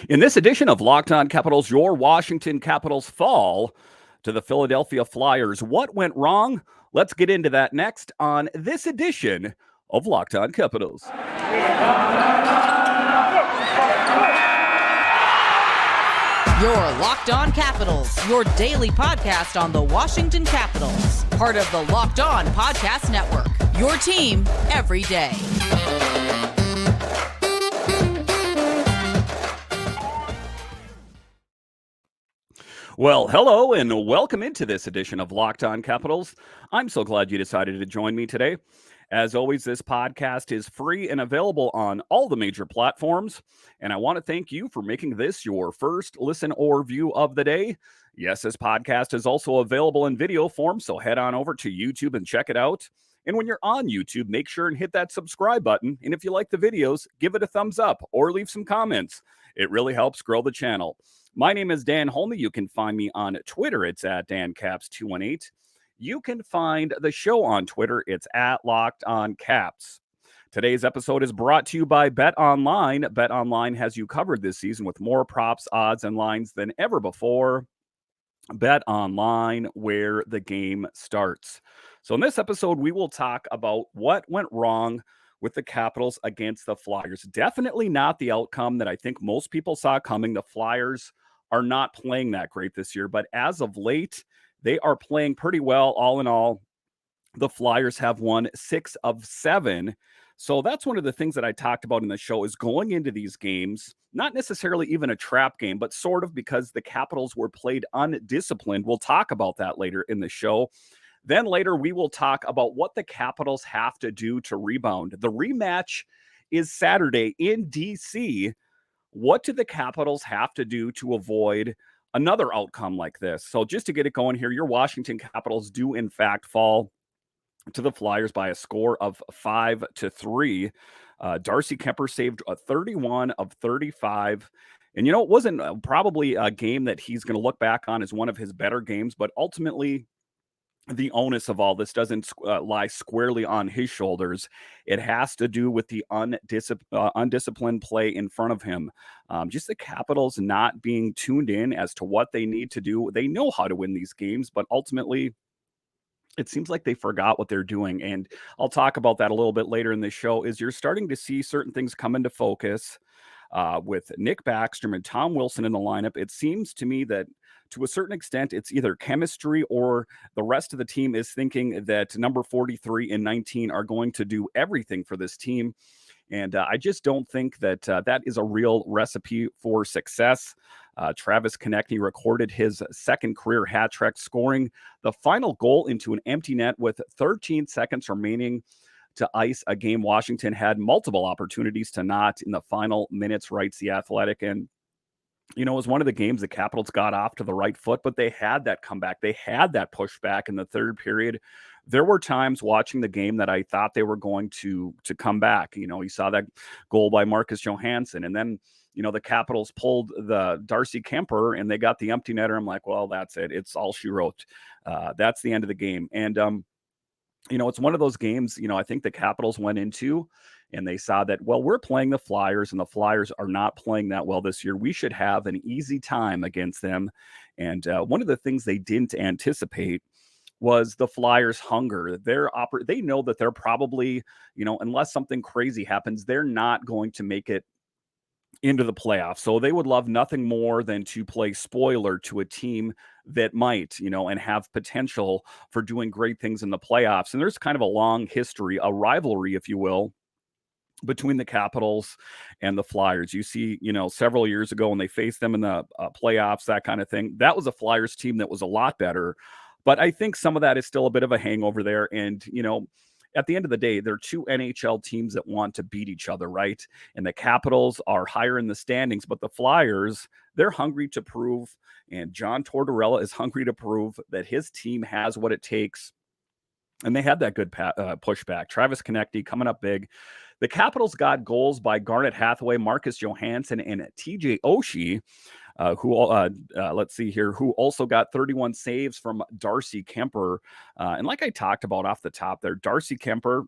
In this edition of Locked On Capitals, your Washington Capitals fall to the Philadelphia Flyers. What went wrong? Let's get into that next on this edition of Locked On Capitals. Your Locked On Capitals, your daily podcast on the Washington Capitals. Part of the Locked On Podcast Network, your team every day. Well, hello and welcome into this edition of Locked On Capitals. I'm so glad you decided to join me today. As always, this podcast is free and available on all the major platforms. And I want to thank you for making this your first listen or view of the day. Yes, this podcast is also available in video form, so head on over to YouTube and check it out. And when you're on YouTube, make sure and hit that subscribe button. And if you like the videos, give it a thumbs up or leave some comments. It really helps grow the channel. My name is Dan Holme. You can find me on Twitter. It's at DanCaps218. You can find the show on Twitter. It's at Locked On Caps. Today's episode is brought to you by BetOnline. BetOnline has you covered this season with more props, odds, and lines than ever before. BetOnline, where the game starts. So in this episode, we will talk about what went wrong with the Capitals against the Flyers. Definitely not the outcome that I think most people saw coming. The Flyers are not playing that great this year, but as of late, they are playing pretty well. All in all, the Flyers have won 6 of 7. So that's one of the things that I talked about in the show is going into these games, not necessarily even a trap game, but sort of because the Capitals were played undisciplined. We'll talk about that later in the show. Then later, we will talk about what the Capitals have to do to rebound. The rematch is Saturday in D.C. What do the Capitals have to do to avoid another outcome like this? So just to get it going here, your Washington Capitals do, in fact, fall to the Flyers by a score of 5-3. Darcy Kuemper saved a 31 of 35. And, it wasn't probably a game that he's going to look back on as one of his better games, but ultimately, the onus of all this doesn't lie squarely on his shoulders. It has to do with the undisciplined play in front of him. Just the Capitals not being tuned in as to what they need to do. They know how to win these games, but ultimately, it seems like they forgot what they're doing. And I'll talk about that a little bit later in the show, is you're starting to see certain things come into focus. With Nick Backstrom and Tom Wilson in the lineup, it seems to me that to a certain extent, it's either chemistry or the rest of the team is thinking that number 43 and 19 are going to do everything for this team. And I just don't think that that is a real recipe for success. Travis Konecny recorded his second career hat trick, scoring the final goal into an empty net with 13 seconds remaining to ice a game Washington had multiple opportunities to not in the final minutes, writes The Athletic. And, it was one of the games the Capitals got off to the right foot, but they had that comeback. They had that pushback in the third period. There were times watching the game that I thought they were going to come back. You saw that goal by Marcus Johansson, and then, the Capitals pulled the Darcy Kuemper and they got the empty netter. I'm like, well, that's it. It's all she wrote. That's the end of the game. And, it's one of those games, I think the Capitals went into and they saw that, well, we're playing the Flyers and the Flyers are not playing that well this year. We should have an easy time against them. And one of the things they didn't anticipate was the Flyers' hunger. They know that they're probably, unless something crazy happens, they're not going to make it into the playoffs. So they would love nothing more than to play spoiler to a team that might, and have potential for doing great things in the playoffs. And there's kind of a long history, a rivalry, if you will, between the Capitals and the Flyers. You see, several years ago when they faced them in the playoffs, that kind of thing, that was a Flyers team that was a lot better. But I think some of that is still a bit of a hangover there. And, at the end of the day, they're two NHL teams that want to beat each other, right? And the Capitals are higher in the standings, but the Flyers, they're hungry to prove, and John Tortorella is hungry to prove that his team has what it takes. And they had that good pushback. Travis Konecny coming up big. The Capitals got goals by Garnet, Hathaway, Marcus Johansson, and TJ Oshie. Who also got 31 saves from Darcy Kuemper. And like I talked about off the top there, Darcy Kuemper,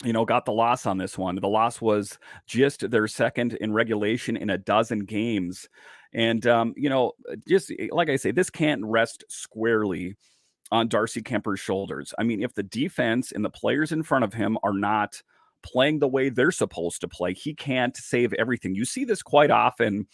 got the loss on this one. The loss was just their second in regulation in a dozen games. And, just like I say, this can't rest squarely on Darcy Kuemper's shoulders. I mean, if the defense and the players in front of him are not playing the way they're supposed to play, he can't save everything. You see this quite often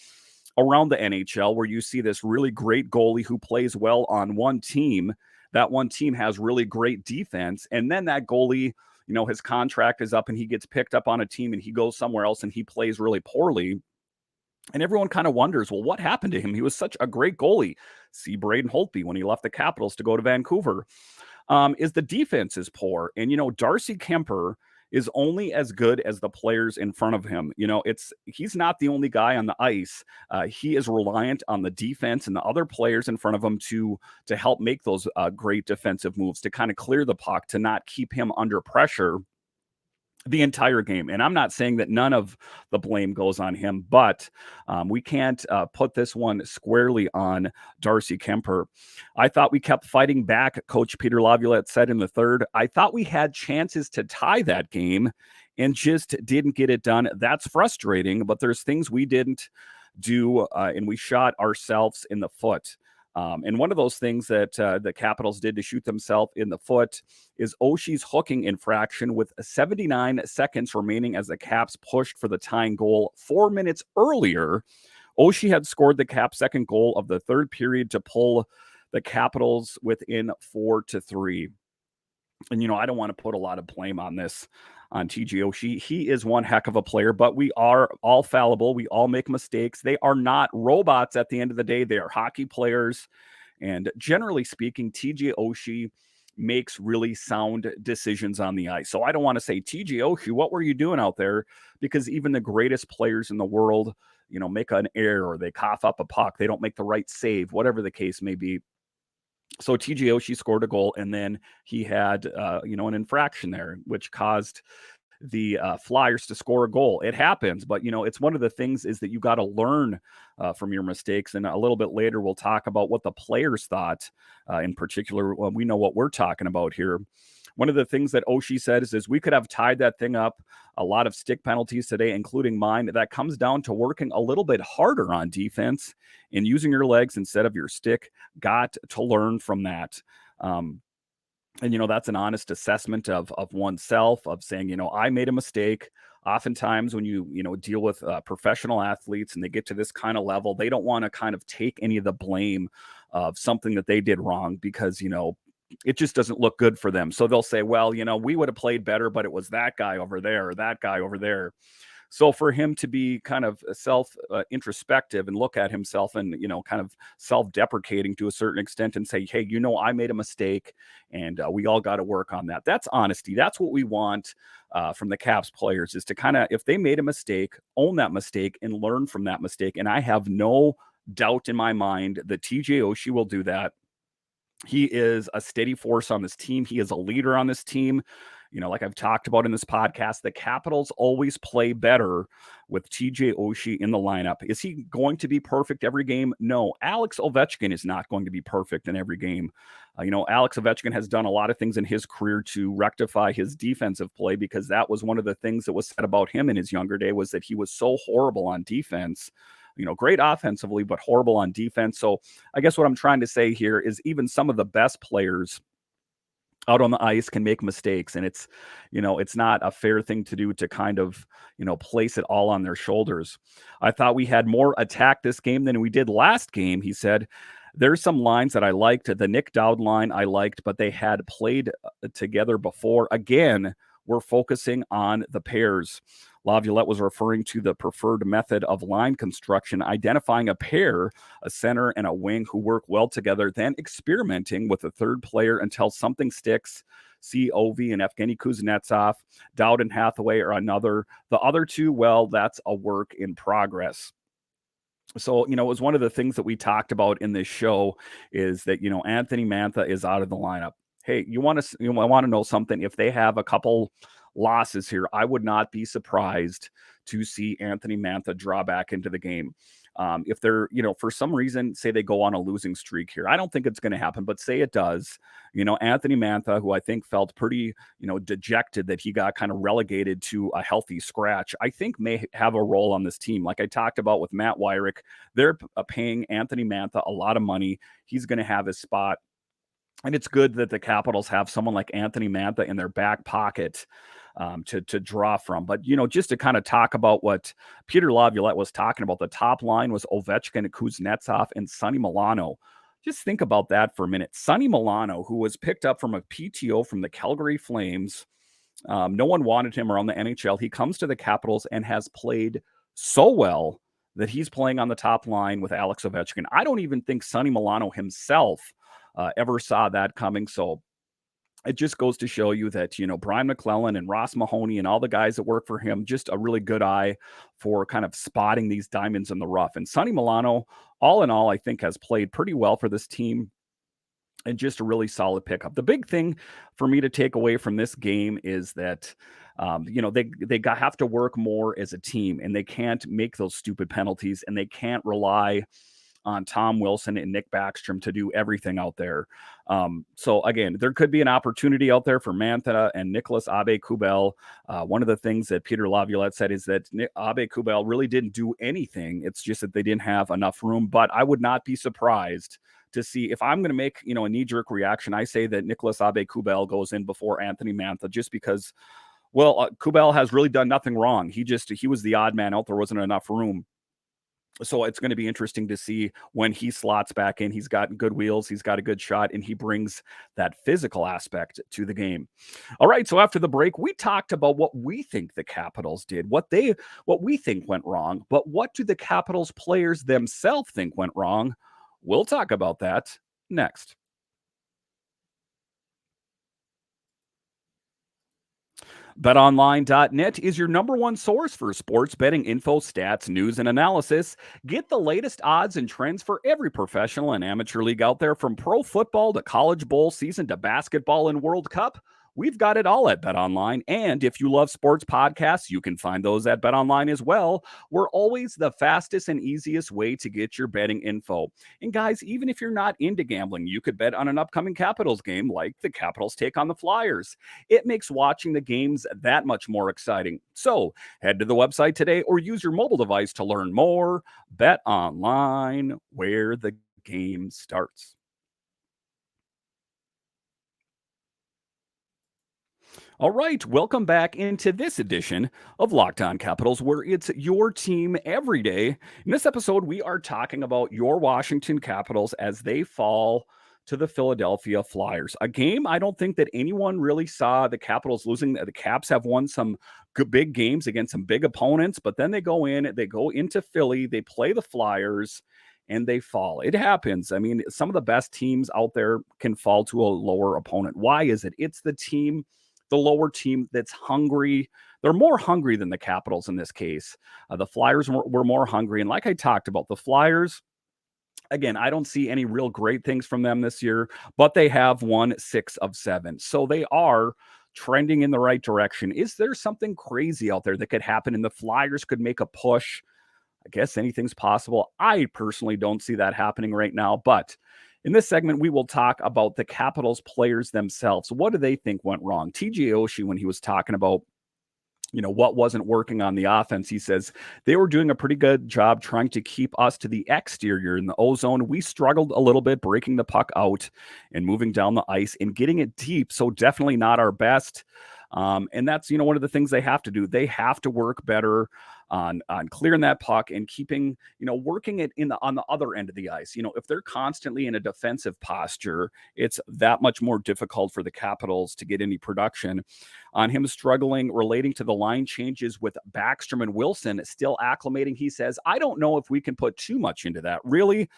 around the NHL where you see this really great goalie who plays well on one team. That one team has really great defense. And then that goalie, his contract is up and he gets picked up on a team and he goes somewhere else and he plays really poorly. And everyone kind of wonders, well, what happened to him? He was such a great goalie. See Braden Holtby when he left the Capitals to go to Vancouver. Is the defense is poor. And, Darcy Kuemper is only as good as the players in front of him. He's not the only guy on the ice. He is reliant on the defense and the other players in front of him to help make those great defensive moves, to kind of clear the puck, to not keep him under pressure the entire game. And I'm not saying that none of the blame goes on him, but we can't put this one squarely on Darcy Kuemper. I thought we kept fighting back, Coach Peter Laviolette said in the third. I thought we had chances to tie that game and just didn't get it done. That's frustrating, but there's things we didn't do, and we shot ourselves in the foot. And one of those things that the Capitals did to shoot themselves in the foot is Oshie's hooking infraction with 79 seconds remaining as the Caps pushed for the tying goal 4 minutes earlier. Oshie had scored the Caps' second goal of the third period to pull the Capitals within 4-3. And, I don't want to put a lot of blame on this on TJ Oshie. He is one heck of a player, but we are all fallible. We all make mistakes. They are not robots at the end of the day. They are hockey players. And generally speaking, TJ Oshie makes really sound decisions on the ice. So I don't want to say, TJ Oshie, what were you doing out there? Because even the greatest players in the world, make an error or they cough up a puck. They don't make the right save, whatever the case may be. So TJ Oshie scored a goal, and then he had, an infraction there, which caused the Flyers to score a goal. It happens, but, it's one of the things is that you got to learn from your mistakes. And a little bit later, we'll talk about what the players thought in particular. We know what we're talking about here. One of the things that Oshie said is we could have tied that thing up. A lot of stick penalties today, including mine. That comes down to working a little bit harder on defense and using your legs instead of your stick. Got to learn from that. And, that's an honest assessment of oneself, of saying, I made a mistake. Oftentimes when you deal with professional athletes and they get to this kind of level, they don't want to kind of take any of the blame of something that they did wrong because, it just doesn't look good for them. So they'll say, well, we would have played better, but it was that guy over there or that guy over there. So for him to be kind of self introspective and look at himself and, kind of self-deprecating to a certain extent and say, hey, I made a mistake and we all got to work on that. That's honesty. That's what we want from the Caps players, is to kind of, if they made a mistake, own that mistake and learn from that mistake. And I have no doubt in my mind that TJ Oshie will do that. He is a steady force on this team. He is a leader on this team. Like I've talked about in this podcast, the Capitals always play better with TJ Oshie in the lineup. Is he going to be perfect every game? No. Alex Ovechkin is not going to be perfect in every game. Alex Ovechkin has done a lot of things in his career to rectify his defensive play, because that was one of the things that was said about him in his younger day, was that he was so horrible on defense. Great offensively, but horrible on defense. So I guess what I'm trying to say here is even some of the best players out on the ice can make mistakes. And it's not a fair thing to do to kind of, place it all on their shoulders. I thought we had more attack this game than we did last game, he said. There's some lines that I liked. The Nick Dowd line I liked, but they had played together before. Again, we're focusing on the pairs. Laviolette was referring to the preferred method of line construction, identifying a pair, a center and a wing who work well together, then experimenting with a third player until something sticks. See Ovi and Evgeny Kuznetsov, Dowd and Hathaway are another. The other two, well, that's a work in progress. So, it was one of the things that we talked about in this show is that, Anthony Mantha is out of the lineup. Hey, I want to know something. If they have a couple losses here, I would not be surprised to see Anthony Mantha draw back into the game. If they're, for some reason, say they go on a losing streak here, I don't think it's going to happen, but say it does, Anthony Mantha, who I think felt pretty, dejected that he got kind of relegated to a healthy scratch, I think may have a role on this team. Like I talked about with Matt Wyrick, they're paying Anthony Mantha a lot of money. He's going to have his spot. And it's good that the Capitals have someone like Anthony Mantha in their back pocket to draw from. But, just to kind of talk about what Peter Laviolette was talking about, the top line was Ovechkin, Kuznetsov, and Sonny Milano. Just think about that for a minute. Sonny Milano, who was picked up from a PTO from the Calgary Flames, no one wanted him around the NHL. He comes to the Capitals and has played so well that he's playing on the top line with Alex Ovechkin. I don't even think Sonny Milano himself ever saw that coming. So it just goes to show you that, Brian McClellan and Ross Mahoney and all the guys that work for him, just a really good eye for kind of spotting these diamonds in the rough. And Sonny Milano, all in all, I think has played pretty well for this team and just a really solid pickup. The big thing for me to take away from this game is that, they have to work more as a team, and they can't make those stupid penalties, and they can't rely on Tom Wilson and Nick Backstrom to do everything out there. So again, there could be an opportunity out there for Mantha and Nicholas Aube-Kubel. One of the things that Peter Laviolette said is that Aube-Kubel really didn't do anything. It's just that they didn't have enough room, but I would not be surprised to see if I'm going to make, a knee-jerk reaction. I say that Nicholas Aube-Kubel goes in before Anthony Mantha just because, Kubel has really done nothing wrong. He was the odd man out. There wasn't enough room. So it's going to be interesting to see when he slots back in. He's got good wheels, he's got a good shot, and he brings that physical aspect to the game. All right, so after the break, we talked about what we think the Capitals did, what we think went wrong, but what do the Capitals players themselves think went wrong? We'll talk about that next. BetOnline.net is your number one source for sports betting info, stats, news, and analysis. Get the latest odds and trends for every professional and amateur league out there, from pro football to college bowl season to basketball and World Cup. We've got it all at BetOnline. And if you love sports podcasts, you can find those at BetOnline as well. We're always the fastest and easiest way to get your betting info. And guys, even if you're not into gambling, you could bet on an upcoming Capitals game like the Capitals take on the Flyers. It makes watching the games that much more exciting. So head to the website today or use your mobile device to learn more. BetOnline, where the game starts. All right, welcome back into this edition of Locked On Capitals, where it's your team every day. In this episode, we are talking about your Washington Capitals as they fall to the Philadelphia Flyers. A game I don't think that anyone really saw the Capitals losing. The Caps have won some good big games against some big opponents, but then they go into Philly, they play the Flyers, and they fall. It happens. I mean, some of the best teams out there can fall to a lower opponent. Why is it? It's the lower team that's hungry. They're more hungry than the Capitals in this case. The Flyers were more hungry. And like I talked about, the Flyers, again, I don't see any real great things from them this year, but they have won 6 of 7. So they are trending in the right direction. Is there something crazy out there that could happen and the Flyers could make a push? I guess anything's possible. I personally don't see that happening right now, but in this segment, we will talk about the Capitals players themselves. What do they think went wrong? TJ Oshie, when he was talking about, what wasn't working on the offense, he says they were doing a pretty good job trying to keep us to the exterior in the O-zone. We struggled a little bit breaking the puck out and moving down the ice and getting it deep. So definitely not our best. And that's, one of the things they have to do. They have to work better on clearing that puck and keeping, working it on the other end of the ice. If they're constantly in a defensive posture, it's that much more difficult for the Capitals to get any production. On him struggling relating to the line changes with Backstrom and Wilson still acclimating, he says, I don't know if we can put too much into that. Really,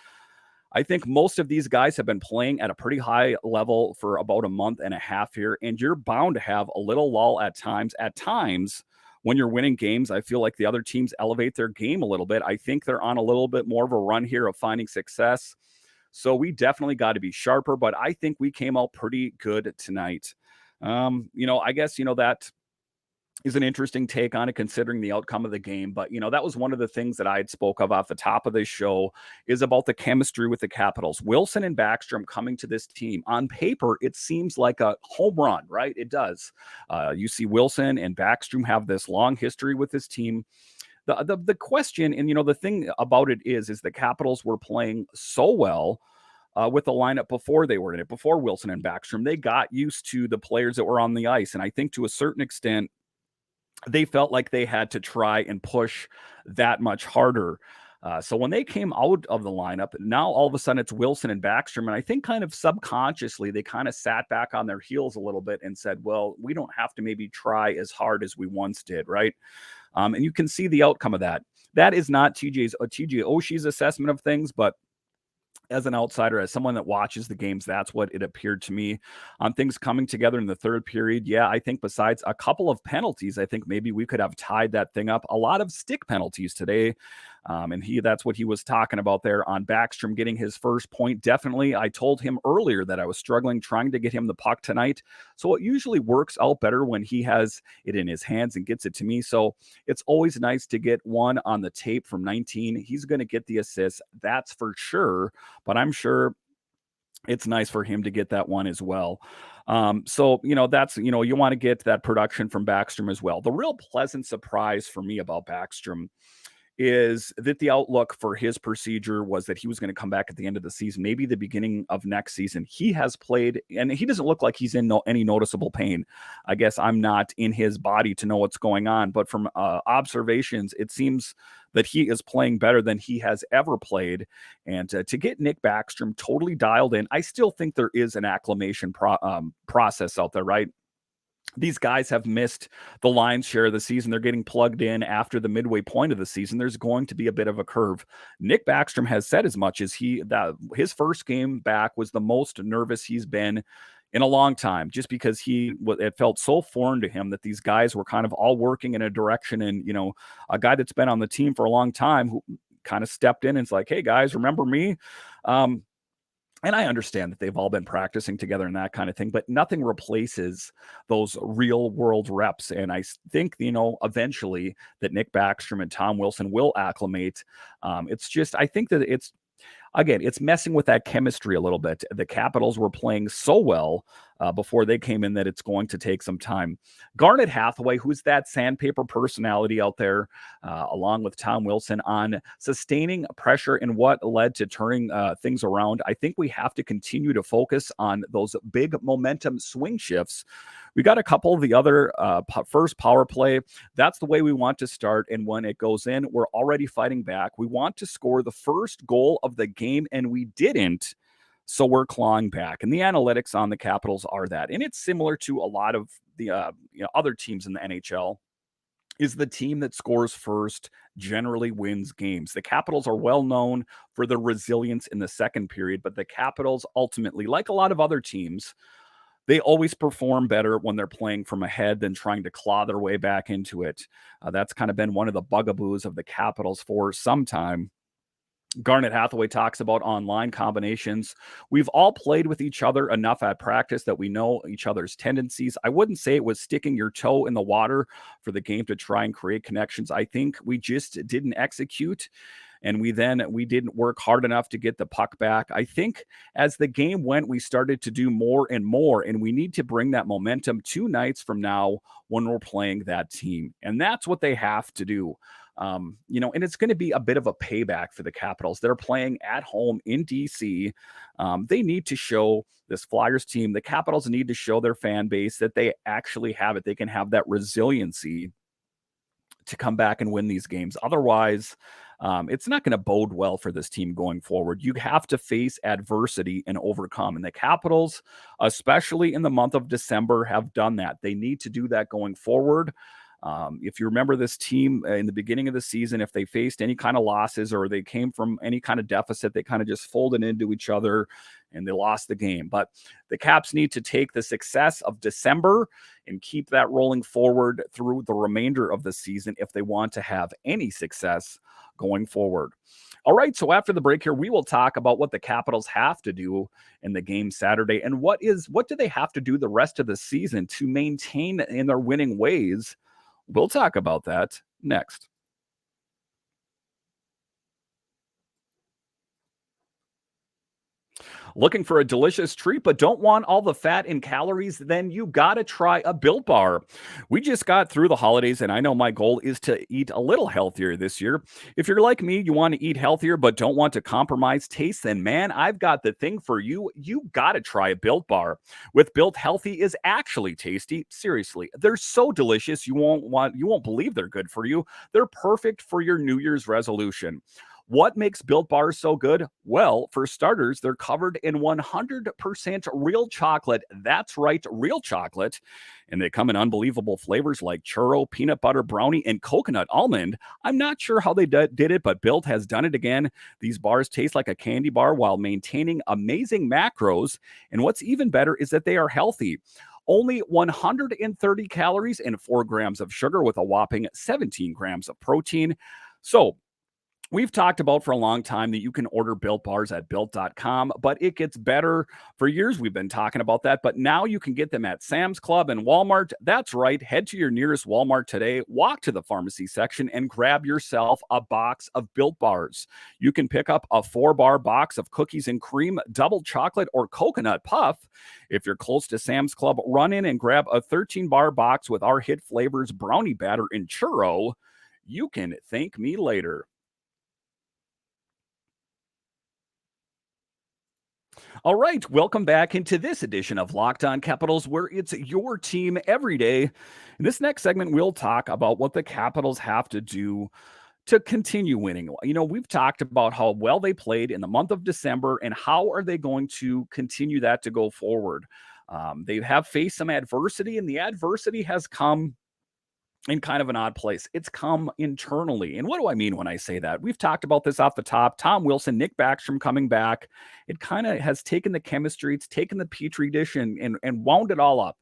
I think most of these guys have been playing at a pretty high level for about a month and a half here, and you're bound to have a little lull at times. At times, when you're winning games, I feel like the other teams elevate their game a little bit. I think they're on a little bit more of a run here of finding success. So we definitely got to be sharper, but I think we came out pretty good tonight. I guess, that is an interesting take on it considering the outcome of the game. But, that was one of the things that I had spoke of off the top of this show is about the chemistry with the Capitals. Wilson and Backstrom coming to this team. On paper, it seems like a home run, right? It does. You see Wilson and Backstrom have this long history with this team. The question, and the thing about it is the Capitals were playing so well with the lineup before they were in it, before Wilson and Backstrom. They got used to the players that were on the ice, and I think to a certain extent they felt like they had to try and push that much harder. So when they came out of the lineup, now all of a sudden it's Wilson and Backstrom. And I think kind of subconsciously, they kind of sat back on their heels a little bit and said, well, we don't have to maybe try as hard as we once did, right? And you can see the outcome of that. That is not TJ Oshie's assessment of things, but as an outsider, as someone that watches the games, that's what it appeared to me on things coming together in the third period. Yeah, I think besides a couple of penalties, I think maybe we could have tied that thing up. A lot of stick penalties today. And that's what he was talking about there on Backstrom getting his first point. Definitely. I told him earlier that I was struggling trying to get him the puck tonight. So it usually works out better when he has it in his hands and gets it to me. So it's always nice to get one on the tape from 19. He's going to get the assist. That's for sure. But I'm sure it's nice for him to get that one as well. So, that's, you want to get that production from Backstrom as well. The real pleasant surprise for me about Backstrom is that the outlook for his procedure was that he was going to come back at the end of the season, maybe the beginning of next season. He has played, and he doesn't look like he's in any noticeable pain. I guess I'm not in his body to know what's going on, but from observations, it seems that he is playing better than he has ever played. And to get Nick Backstrom totally dialed in, I still think there is an acclimation process out there, right? These guys have missed the lion's share of the season. They're getting plugged in after the midway point of the season. There's going to be a bit of a curve. Nick Backstrom has said as much as his first game back was the most nervous he's been in a long time, just because it felt so foreign to him that these guys were kind of all working in a direction. And, a guy that's been on the team for a long time who kind of stepped in and it's like, hey guys, remember me? And I understand that they've all been practicing together and that kind of thing, but nothing replaces those real world reps. And I think, eventually that Nick Backstrom and Tom Wilson will acclimate. I think that it's messing with that chemistry a little bit. The Capitals were playing so well before they came in that it's going to take some time. Garnet Hathaway, who's that sandpaper personality out there, along with Tom Wilson on sustaining pressure and what led to turning things around. I think we have to continue to focus on those big momentum swing shifts. We got a couple of the other first power play. That's the way we want to start. And when it goes in, we're already fighting back. We want to score the first goal of the game, and we didn't. So we're clawing back. And the analytics on the Capitals are that. And it's similar to a lot of the other teams in the NHL. Is the team that scores first generally wins games. The Capitals are well known for their resilience in the second period, but the Capitals ultimately, like a lot of other teams, they always perform better when they're playing from ahead than trying to claw their way back into it. That's kind of been one of the bugaboos of the Capitals for some time. Garnet Hathaway talks about online combinations. We've all played with each other enough at practice that we know each other's tendencies. I wouldn't say it was sticking your toe in the water for the game to try and create connections. I think we just didn't execute. And we didn't work hard enough to get the puck back. I think as the game went, we started to do more and more, and we need to bring that momentum 2 nights from now when we're playing that team. And that's what they have to do. And it's going to be a bit of a payback for the Capitals. They're playing at home in DC. They need to show this Flyers team, the Capitals need to show their fan base that they actually have it. They can have that resiliency to come back and win these games. Otherwise, it's not going to bode well for this team going forward. You have to face adversity and overcome. And the Capitals, especially in the month of December, have done that. They need to do that going forward. If you remember this team in the beginning of the season, if they faced any kind of losses or they came from any kind of deficit, they kind of just folded into each other and they lost the game. But the Caps need to take the success of December and keep that rolling forward through the remainder of the season if they want to have any success going forward. All right, so after the break here, we will talk about what the Capitals have to do in the game Saturday and what do they have to do the rest of the season to maintain in their winning ways We'll talk about that next. Looking for a delicious treat but don't want all the fat and calories? Then you gotta try a Built Bar. We just got through the holidays, and I know my goal is to eat a little healthier this year. If you're like me, you want to eat healthier but don't want to compromise taste, then man, I've got the thing for you. You gotta try a Built Bar. With Built, healthy is actually tasty. Seriously, they're so delicious you won't believe they're good for you. They're perfect for your New Year's resolution. What makes Built Bars so good? Well, for starters, they're covered in 100% real chocolate. That's right, real chocolate. And they come in unbelievable flavors like churro, peanut butter brownie, and coconut almond. I'm not sure how they did it, but Built has done it again. These bars taste like a candy bar while maintaining amazing macros. And what's even better is that they are healthy. Only 130 calories and 4 grams of sugar with a whopping 17 grams of protein. So, we've talked about for a long time that you can order Built Bars at built.com, but it gets better. For years, we've been talking about that, but now you can get them at Sam's Club and Walmart. That's right. Head to your nearest Walmart today, walk to the pharmacy section, and grab yourself a box of Built Bars. You can pick up a 4-bar box of cookies and cream, double chocolate, or coconut puff. If you're close to Sam's Club, run in and grab a 13-bar box with our hit flavors, brownie batter and churro. You can thank me later. All right, welcome back into this edition of Locked On Capitals, where it's your team every day. In this next segment, we'll talk about what the Capitals have to do to continue winning. You know, we've talked about how well they played in the month of December and how are they going to continue that to go forward. They have faced some adversity, and the adversity has come in kind of an odd place. It's come internally. And what do I mean when I say that? We've talked about this off the top. Tom Wilson, Nick Backstrom coming back. It kind of has taken the chemistry, it's taken the petri dish and wound it all up.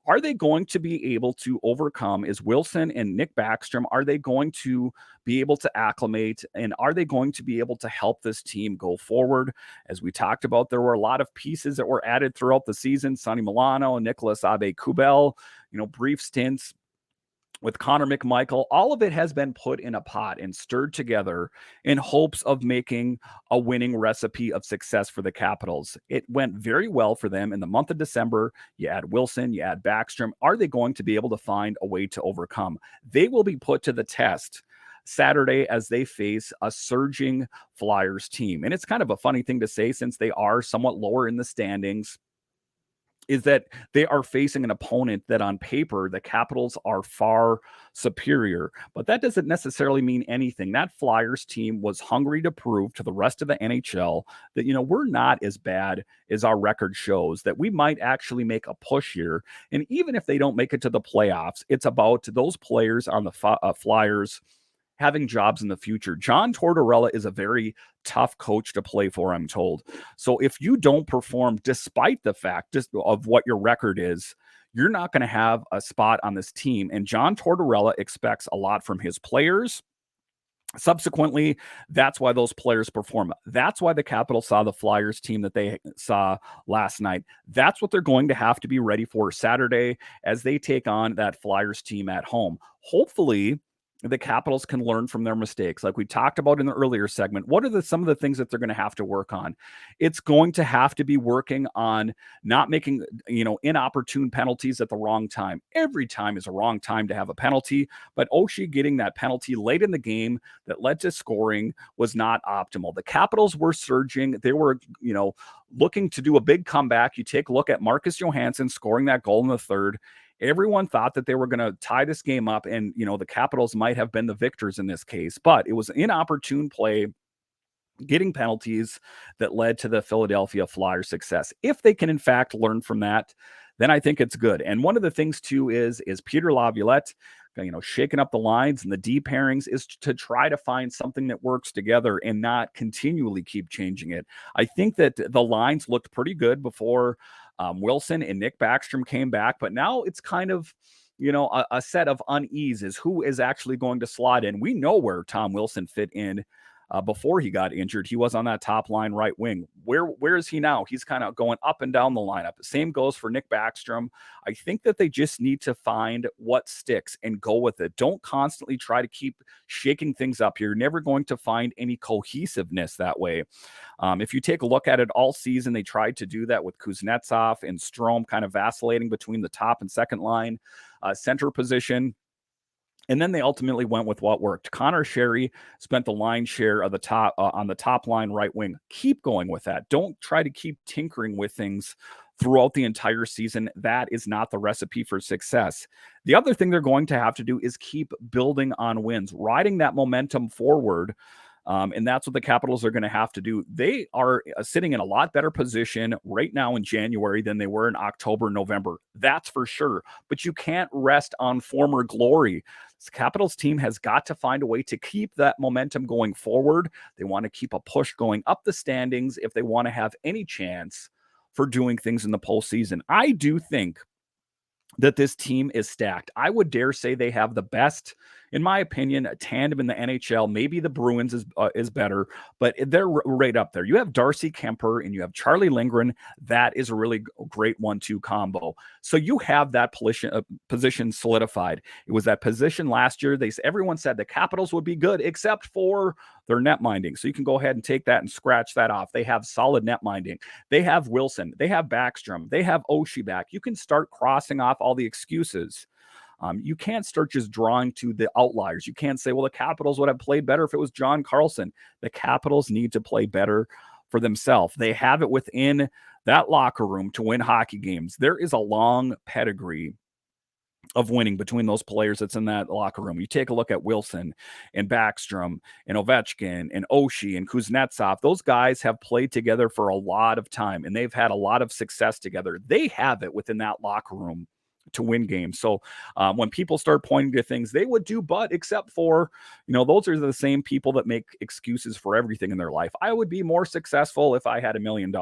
Are they going to be able to overcome? Is Wilson and Nick Backstrom, are they going to be able to acclimate? And are they going to be able to help this team go forward? As we talked about, there were a lot of pieces that were added throughout the season. Sonny Milano, Nicholas Abe-Kubel, brief stints with Connor McMichael. All of it has been put in a pot and stirred together in hopes of making a winning recipe of success for the Capitals. It went very well for them in the month of December. You add Wilson, you add Backstrom. Are they going to be able to find a way to overcome? They will be put to the test Saturday as they face a surging Flyers team. And it's kind of a funny thing to say since they are somewhat lower in the standings, is that they are facing an opponent that on paper the Capitals are far superior, but that doesn't necessarily mean anything. That Flyers team was hungry to prove to the rest of the NHL that, we're not as bad as our record shows, that we might actually make a push here. And even if they don't make it to the playoffs, it's about those players on the Flyers having jobs in the future. John Tortorella is a very tough coach to play for, I'm told. So if you don't perform despite the fact just of what your record is, you're not going to have a spot on this team. And John Tortorella expects a lot from his players. Subsequently, that's why those players perform. That's why the Capitals saw the Flyers team that they saw last night. That's what they're going to have to be ready for Saturday as they take on that Flyers team at home. Hopefully, the Capitals can learn from their mistakes. Like we talked about in the earlier segment, what are some of the things that they're going to have to work on? It's going to have to be working on not making, inopportune penalties at the wrong time. Every time is a wrong time to have a penalty, but Oshie getting that penalty late in the game that led to scoring was not optimal. The Capitals were surging. They were, looking to do a big comeback. You take a look at Marcus Johansson scoring that goal in the third. Everyone thought that they were going to tie this game up and, the Capitals might have been the victors in this case, but it was an inopportune play, getting penalties that led to the Philadelphia Flyers success. If they can, in fact, learn from that, then I think it's good. And one of the things, too, is Peter Laviolette, shaking up the lines and the D pairings is to try to find something that works together and not continually keep changing it. I think that the lines looked pretty good before Wilson and Nick Backstrom came back, but now it's kind of, a set of unease is who is actually going to slot in. We know where Tom Wilson fit in before he got injured. He was on that top line right wing. Where is he now? He's kind of going up and down the lineup. Same goes for Nick Backstrom. I think that they just need to find what sticks and go with it. Don't constantly try to keep shaking things up. You're never going to find any cohesiveness that way. If you take a look at it all season, they tried to do that with Kuznetsov and Strome kind of vacillating between the top and second line center position. And then they ultimately went with what worked. Connor Sherry spent the line share of the top on the top line right wing. Keep going with that. Don't try to keep tinkering with things throughout the entire season. That is not the recipe for success. The other thing they're going to have to do is keep building on wins, riding that momentum forward. And that's what the Capitals are going to have to do. They are sitting in a lot better position right now in January than they were in October, November. That's for sure. But you can't rest on former glory. This Capitals team has got to find a way to keep that momentum going forward. They want to keep a push going up the standings if they want to have any chance for doing things in the postseason. I do think that this team is stacked. I would dare say they have the best, in my opinion, a tandem in the NHL. Maybe the Bruins is better, but they're right up there. You have Darcy Kuemper and you have Charlie Lindgren. That is a really great 1-2 combo. So you have that position solidified. It was that position last year. Everyone said the Capitals would be good except for their net minding. So you can go ahead and take that and scratch that off. They have solid net minding. They have Wilson. They have Backstrom. They have Oshie back. You can start crossing off all the excuses. You can't start just drawing to the outliers. You can't say, well, the Capitals would have played better if it was John Carlson. The Capitals need to play better for themselves. They have it within that locker room to win hockey games. There is a long pedigree of winning between those players that's in that locker room. You take a look at Wilson and Backstrom and Ovechkin and Oshie and Kuznetsov. Those guys have played together for a lot of time, and they've had a lot of success together. They have it within that locker room to win games. So when people start pointing to things they would do, but except for, those are the same people that make excuses for everything in their life. I would be more successful if I had $1 million.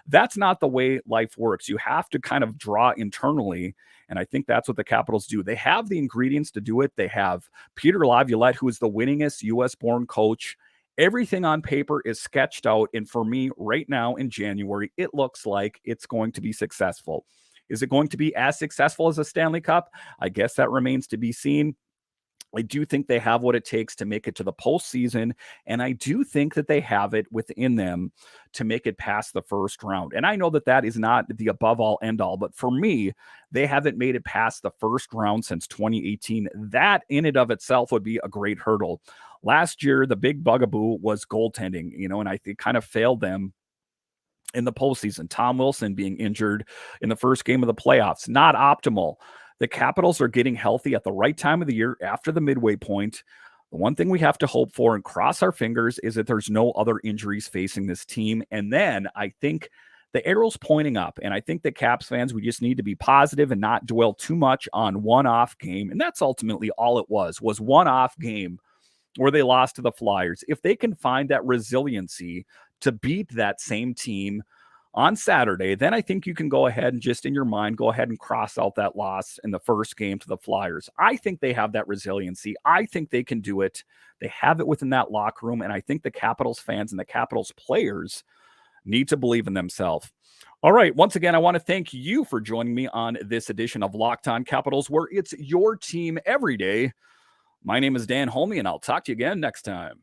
That's not the way life works. You have to kind of draw internally. And I think that's what the Capitals do. They have the ingredients to do it. They have Peter Laviolette, who is the winningest U.S.-born coach. Everything on paper is sketched out. And for me, right now in January, it looks like it's going to be successful. Is it going to be as successful as a Stanley Cup? I guess that remains to be seen. I do think they have what it takes to make it to the postseason, and I do think that they have it within them to make it past the first round. And I know that that is not the above all end all, but for me, they haven't made it past the first round since 2018. That in and of itself would be a great hurdle. Last year, the big bugaboo was goaltending, and I think kind of failed them in the postseason. Tom Wilson being injured in the first game of the playoffs, not optimal. The Capitals are getting healthy at the right time of the year after the midway point. The one thing we have to hope for and cross our fingers is that there's no other injuries facing this team. And then I think the arrow's pointing up. And I think that Caps fans, we just need to be positive and not dwell too much on one-off game. And that's ultimately all it was one-off game where they lost to the Flyers. If they can find that resiliency to beat that same team on Saturday, then I think you can go ahead and just in your mind, go ahead and cross out that loss in the first game to the Flyers. I think they have that resiliency. I think they can do it. They have it within that locker room. And I think the Capitals fans and the Capitals players need to believe in themselves. All right. Once again, I want to thank you for joining me on this edition of Locked On Capitals, where it's your team every day. My name is Dan Holme, and I'll talk to you again next time.